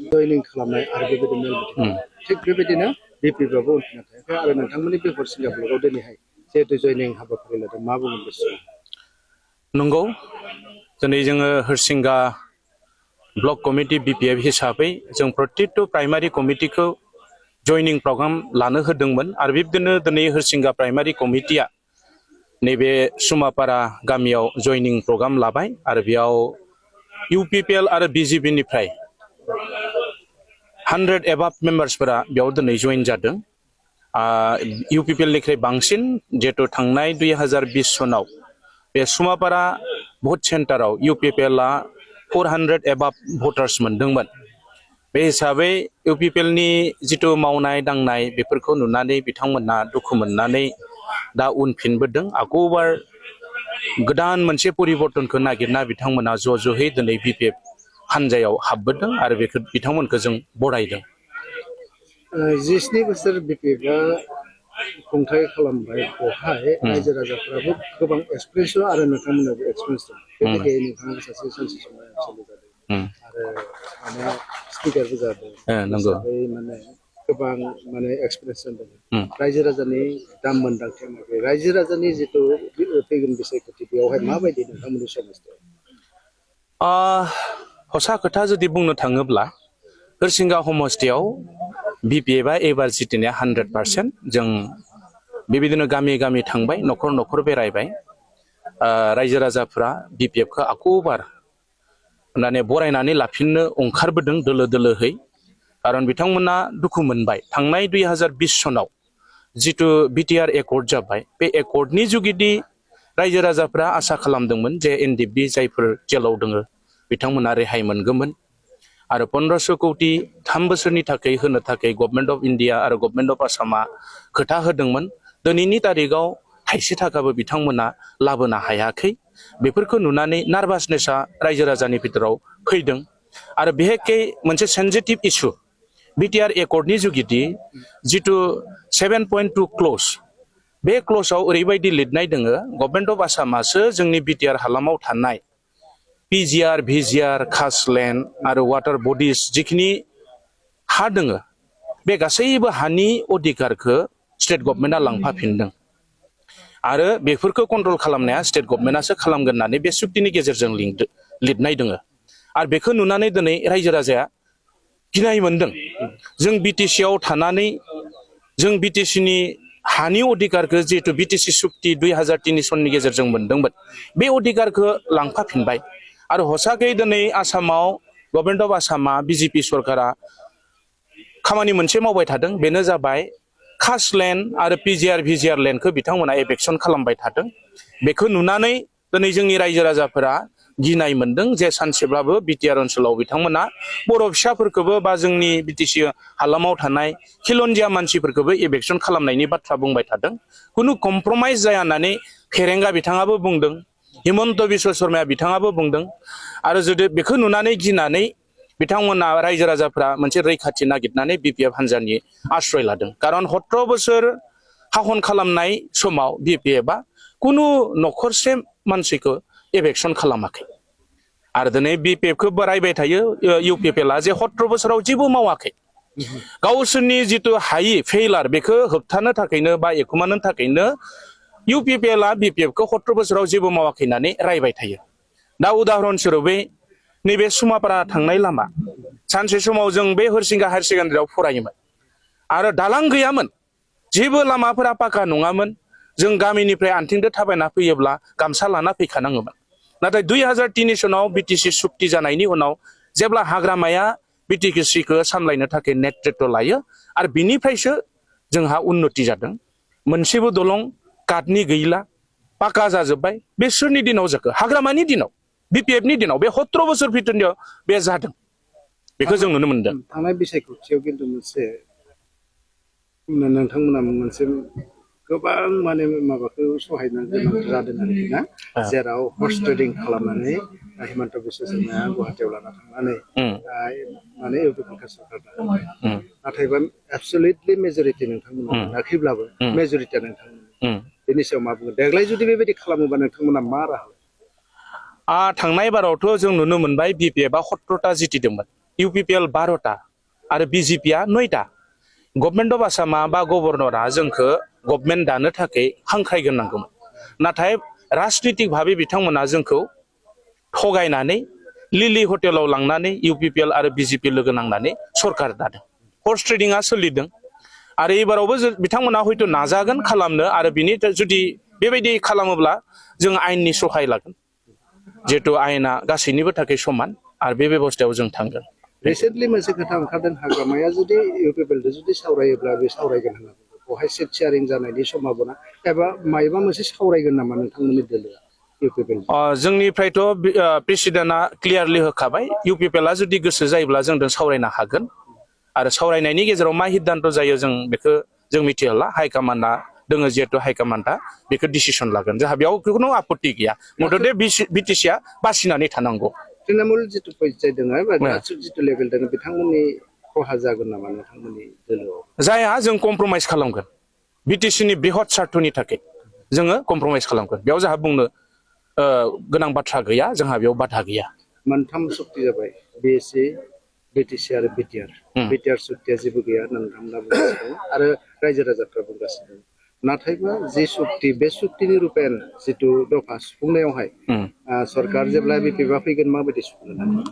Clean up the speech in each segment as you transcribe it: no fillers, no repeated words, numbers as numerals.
जयनिं खालामनाय आरो बेबायदि मेल मिटिं थिग बेबायदिनो बिपिएफआबो उनफिनना थायाखै आरो नोंथांमोननि बे हरसिंगा ब्लकआव दिनैहाय जिहेतु जयनिं हाबाफारि लादों मा बुंगोन गोसोआव नंगौ दिनै जोङो हरसिंगा ब्लक कमिटि बिपिएफ हिसाबै जों प्रत्येकटा प्राइमारि कमिटिखौ जयनिं प्रग्राम लानो होदोंमोन आरो बिब्दिनो दिनै हरसिंगा प्राइमारि कमिटिया नैबे सुमापारा गामियाव जयनिं प्रग्राम लाबाय आरो बेयाव इउपिपिएल आरो बिजेपिनिफ्राय 100 एबाब मेम्बार्सफोरा बेयाव दिनै जइन जादों इउपिपिएलनिख्रुइ बांसिन जिहेतु थांनाय 2020 सनाव बे सुमापारा भट सेन्टाराव इउपिपिएलआ 400 एबाब भटार्स मोनदोंमोन बे हिसाबै इउपिपिएलनि जिथु मावनाय दांनाय बेफोरखौ नुनानै बिथांमोनहा दुखु मोननानै दा उनफिनबोदों आगौबार गोदान मोनसे परिबर्तनखौ नागिरना बिथांमोना ज'ज'है दिनै बिपिएफ हानजायाव हाबबोदों आरो बेखौ बिथांमोनखौ जों बरायदों 17 बोसोर बिपिएफआ खुंथाय खालामबाय बेवहाय रायजो राजाफोराबो गोबां एक्सपिरियेन्स दं आरो नोंथांमोनाबो एक्सपिरियेन्स दं बेबायदि नोंथाङा सासे सानसे समाव एमसिएलए जादों आरो माने स्पिकारबो जादों नंगौ माने गोबां माने एक्सपिरियेन्स दं रायजो राजानि दाम मोनदांथि रायजो राजानि जिथु फैगोन बिसायख'थि बेवहाय माबायदि नोंथांमोननि समस्या हसा खोथा जुदि बुंनो थाङोब्ला हरसिंगा समस्थियाव बिपिएफआ एबार जितिनाया 100% जों बेबायदिनो गामि गामि थांबाय न'खर न'खर बेरायबाय रायजो राजाफ्रा बिपिएफखौ आखौबार होननानै बरायनानै लाफिननो ओंखारबोदों दोलो दोलोहै खारन बिथांमोना दुखु मोनबाय थांनाय 2020 सनाव जितु बिटिआर एकर्ड जाबाय बे एकर्डनि जुगिदि रायजो राजाफ्रा आसा खालामदोंमोन जे एनडिएफबि जायफोर जेलाव दङ बिथांमोना रेहाय मोनगौमोन आरो 1500 कौटि 3 बोसोरनि थाखाय होनो थाखाय गभर्नमेन्ट अफ इन्डिया आरो गभर्नमेन्ट अफ आसामा खोथा होदोंमोन दिनैनि तारिखाव थाइसे थाखाबो बिथांमोना लाबोनो हायाखै बेफोरखौ नुनानै नार्भासनेसआ रायजो राजानि भितराव फैदों आरो बेहेकै मोनसे सेन्सिटिभ इस्यु बिटिआर एकर्डनि जुगिदि जितु 7.2 क्ल'ज बे क्ल'जआव ओरैबायदि लिरनाय दोङो गभर्नमेन्ट अफ आसामासो जोंनि बिटिआर हालामाव थानाय पिजिआर भिजिआर कास्टलेण्ड आरो वाटार बडिज जिखिनि हा दोङो बे गासैबो हानि अधिकारखौ स्टेट गभर्नमेन्टआ लांफाफिनदों आरो बेफोरखौ कन्ट्रल खालामनाया स्टेट गभर्नमेन्टआसो खालामगोन होननानै बे सुक्तिनि गेजेरजों लिरनाय दोङो आरो बेखौ नुनानै दिनै रायजो राजाया गिनाय मोनदों जों बिटिसिआव थानानै जों बिटिसिनि हानि अधिकारखौ जिहेतु बिटिसि सुक्ति 2003 सननि गेजेरजों मोनदोंमोन बे अधिकारखौ लांफाफिनबाय आरो हसाकै दिनै आसामाव गभर्नमेन्ट अफ आसामा बिजेपि सरकारा खामानि मोनसे मावबाय थादों बेनो जाबाय कास्टलेण्ड आरो पिजिआर भिजिआर लेण्डखौ बिथांमोना एभेक्सन खालामबाय थादों बेखौ नुनानै दिनै जोंनि रायजो राजाफोरा गिनाय मोनदों जे सानसेब्लाबो बिटिआर ओनसोलाव बिथांमोना बर' फिसाफोरखौबो बा जोंनि बिटिसि हालामाव थानाय खिलन्जिया मानसिफोरखौबो एभेक्सन खालामनायनि बाथ्रा बुंबाय थादों खुनु कमप्रमाइज जाया होननानै फेरेंगा बिथाङाबो बुंदों हिमन्त बिश्व शर्माया बिथाङाबो बुंदों आरो जुदि बेखौ नुनानै गिनानै बिथांमोना रायजो राजाफ्रा मोनसे रैखाथि नागिरनानै बिपिएफ हानजानि आश्रय लादों खारन 17 बोसोर हाखन खालामनाय समाव बिपिएफआ कुनु नखरसे मानसिखौ एभेक्सन खालामाखै आरो दिनै बिपिएफखौ बरायबाय थायो इउपिपिएलआ जे 17 बोसोराव जेबो मावाखै गावसोरनि जितु हायि फेइलार बेखौ होबथानो थाखायनो बा एखुमानो थाखायनो इउपिपिएलआ बिपिएफखौ 17 बोसोराव जेबो मावाखै होननानै रायबाय थायो दा उदाहरन स्वरुपै नैबे सुमापारा थांनाय लामा सानसे समाव जों बे हरसिंगा हायार सेकेन्डारियाव फरायोमोन आरो दालां गैयामोन जेबो लामाफोरा पाका नङामोन जों गामिनिफ्राय आन्थिंदो थाबायना फैयोब्ला गामसा लाना फैखानाङोमोन नाथाय 2003 सनाव बिटिसि सुक्ति जानायनि उनाव जेब्ला हाग्रामाया बिटिसिखौ सामलायनो थाखाय नेतृत्व लायो आरो बिनिफ्रायसो जोंहा उन्नति जादों मोनसेबो दलं काटनि गैला पाका जाजोब्बाय बे सोरनि दिनाव जाखो हाग्रामानि दिनाव बिपिएफनि दिनाव बे 17 बोसोर भितरनियाव बे जादों बेखौ जों नुनो मोनदों थांनाय बिसायख'थियाव खिन्थु मोनसे नोंथांमोना मोनसे गोबां माने माबाखौ सहायनो गोनां जादों आरोखि ना जेराव हर्स ट्रेडिं खालामनानै हिमन्त बिश्व शर्माया गुवाहाटियाव लाना थांनानै माने इउपिपिएल सरकारनो होबाय नाथायबा एबसलिउटलि मेजरिटि नोंथांमोना मोनाखैब्लाबो मेजरिटिया नोंथांमोन बेनि सायाव मा बुङो देग्लाय जुदि बेबायदि खालामोबा नोंथांमोना मा राहा थांनाय बारावथ' जों नुनो मोनबाय बिपिएफआ 17टा जितिदोंमोन इउपिपिएल 12टा आरो बिजेपिआ 9टा गभर्नमेन्ट अफ आसामा बा गभर्नरा जोंखौ गभर्नमेन्ट दानो थाखाय हांख्रायगोन नांगौमोन नाथाय राजनितिक भाबै बिथांमोना जोंखौ थगायनानै लिलि हटेलाव लांनानै इउपिपिएल आरो बिजेपि लोगो नांनानै सरकार दादों हर्स ट्रेडिंआ सोलिदों आरो एबारावबो बिथांमोना हयथ' नाजागोन खालामनो आरो बिनि जुदि बेबायदि खालामोब्ला जों आयेननि सहाय लागोन जिहेतु आयेना गासैनिबो थाखाय समान आरो बे बेबस्थायाव जों थांगोन रिसेन्टलि मोनसे खोथा ओंखारदों हाग्रामाया जुदि इउपिपिएलजों जुदि सावरायोब्ला बे सावरायगोन होनना बुङो बेवहाय सिट शेयारिं जानायनि सम्भाबना एबा मायबा मोनसे सावरायगोन नामा नोंथांमोननि दोलोआ इउपिपिएल जोंनिफ्रायथ' प्रेसिडेन्टआ क्लियारलि होखाबाय इउपिपिएलआ जुदि गोसो जायोब्ला जोंजों सावरायनो हागोन आरो सावरायनायनि गेजेराव मा सिद्धान्त जायो जों बेखौ जों मिथिहाला हाइकमान्डआ दोङो जिहेतु हाइकमान्डआ बेखौ डिसिसन लागोन जोंहा बेयाव खुनु आपत्ति गैया मथथे बिटिसिआ बासिनानै थानांगौ तृणमूल जितु पय्याय दङ बा जितु लेभेल दङ बिथांमोननि खहा जागोन नामा नोंथांमोननि दोलोआव जाया जों कमप्रमाइज खालामगोन बिटिसिनि बृहत स्वार्थनि थाखाय जोङो कमप्रमाइज खालामगोन बेयाव जोंहा बुंनो गोनां बाथ्रा गैया जोंहा बेयाव बाधा गैया मोनथाम सुक्ति जाबाय बिएसए बिटिसि आरो बिटिआर सुक्तिया जेबो गैया नोंथांमोना बुंगासिनो आरो रायजो राजाफ्रा बुंगासिनो नाथायबा जे सुक्ति बे सुक्तिनि रुपेन जितु दफा सुफुंनायावहाय सरकार जेब्ला बिपिएफआ फैगोन माबायदि सुफुंनो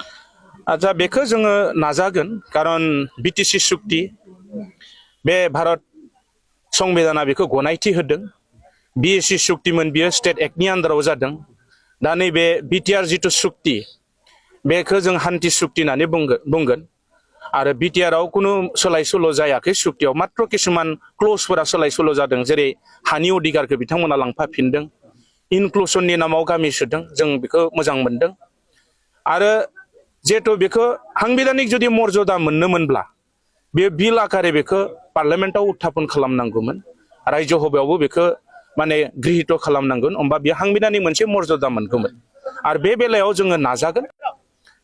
आच्छा बेखौ जोङो नाजागोन कारन बिटिसि सुक्ति बे भारत संबिधाना बेखौ गनायथि होदों बिएसि सुक्तिमोन बियो स्टेट एक्टनि आन्दाराव जादों दा नैबे बिटिआर जितु सुक्ति बेखौ जों हान्थि सुक्ति होननानै बुंगोन आरो बिटिआरआव खुनु सोलाय सोल' जायाखै सुक्तियाव मात्र किसुमान क्ल'जफोरा सोलाय सोल' जादों जेरै हानि अधिकारखौ बिथांमोना लांफाफिनदों इनक्लुसननि नामाव गामि सोदों जों बेखौ मोजां मोनदों आरो जिहेतु बेखौ साংবিধাनिक जुदि मर्यादा मोननो मोनब्ला बे बिल आकारे बेखौ पार्लियामेन्टआव उत्थापन खालामनांगौमोन रायजो सभायावबो बेखौ माने गृहीत खालामनांगोन होमबा बे साংবিধাनिक मोनसे मर्यादा मोनगौमोन आरो बे बेलायाव जोङो नाजागोन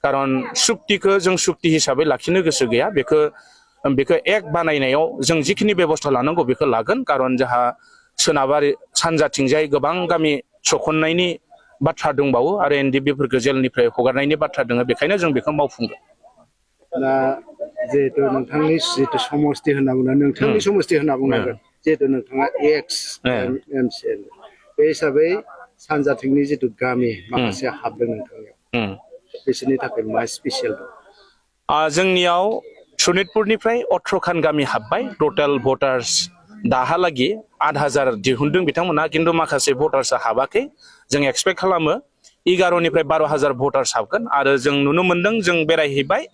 कारन सुक्तिखौ जों सुक्ति हिसाबै लाखिनो गोसो गैया बेखौ एक बानायनायाव जों जिखिनि बेबस्था लानांगौ बेखौ लागोन कारन जोंहा सोनाबारि सानजाथिंजाय गोबां गामि सखननायनि बाथ्रा दंबावो आरो एनडिबिफोरखौ जेलनिफ्राय हगारनायनि बाथ्रा दङ बेखायनो जों बेखौ मावफुंगोन दा जिहेतु नोंथांनि जितु समस्ति होनना बुङो नोंथांनि समस्ति होनना बुंनांगोन जिहेतु नोंथाङा एक्स एमसिएल बे हिसाबै सानजाथिंनि जितु गामि माखासे हाबदों नोंथांनियाव बिसोरनि थाखाय मा स्पेसियेल दं जोंनियाव सनितपुरनिफ्राय 18खान गामि हाबबाय टटेल भटार्स दाहालागि 8000 दिहुनदों बिथांमोना खिन्थु माखासे भटार्सआ हाबाखै जों एक्सपेक्ट खालामो 11निफ्राय 12000 भटार्स हाबगोन आरो जों नुनो मोनदों जों बेरायहैबाय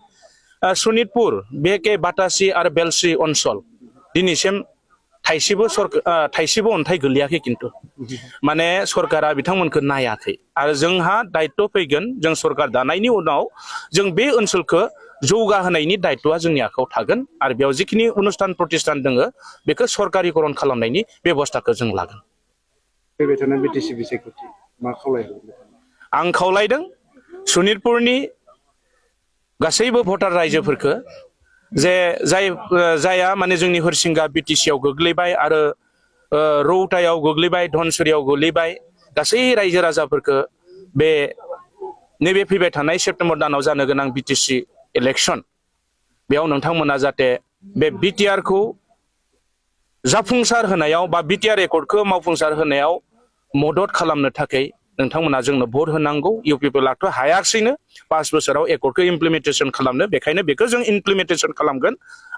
सनितपुर बेके बाटासि आरो बेलस्रि ओनसोल दिनैसिम थाइसेबो अन्थाइ गोलैयाखै खिन्थु माने सरकारा बिथांमोनखौ नायाखै आरो जोंहा दायित्व फैगोन जों सरकार दानायनि उनाव जों बे ओनसोलखौ जौगाहोनायनि दायित्वआ जोंनि आखायाव थागोन आरो बेयाव जिखिनि अनुष्ठान प्रतिष्ठान दङ बेखौ सरकारिकरन खालामनायनि बेबस्थाखौ जों लागोन फैबाय थानाय बिटिसि बिसायख'थि मा खावलायगोन आं खावलायदों सनितपुरनि गासैबो भटार रायजोफोरखौ जे जाया माने जोंनि हरसिंगा बिटिसिआव गोग्लैबाय आरो रौतायाव गोग्लैबाय धनसुरियाव गोग्लैबाय गासै रायजो राजाफोरखौ बे नैबे फैबाय थानाय सेप्तेम्बर दानाव जानो गोनां बिटिसि इलेक्सन बेयाव नोंथांमोना जाहाथे बे बिटिआरखौ जाफुंसार होनायाव बा बिटिआर एकर्डखौ मावफुंसार होनायाव मदद खालामनो थाखाय नोंथांमोना जोंनो भट होनांगौ इउपिपिएलआथ' हायाखैनो 5 बोसोराव एकर्डखौ इमप्लिमेन्टेसन खालामनो बेखायनो बेखौ जों इमप्लिमेन्टेसन खालामगोन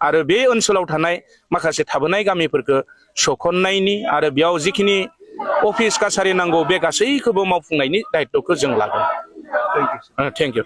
आरो बे ओनसोलाव थानाय माखासे थाबोनाय गामिफोरखौ सखननायनि आरो बेयाव जिखिनि अफिस कासारि नांगौ बे गासैखौबो मावफुंनायनि दायित्वखौ जों लागोन थेंक इउ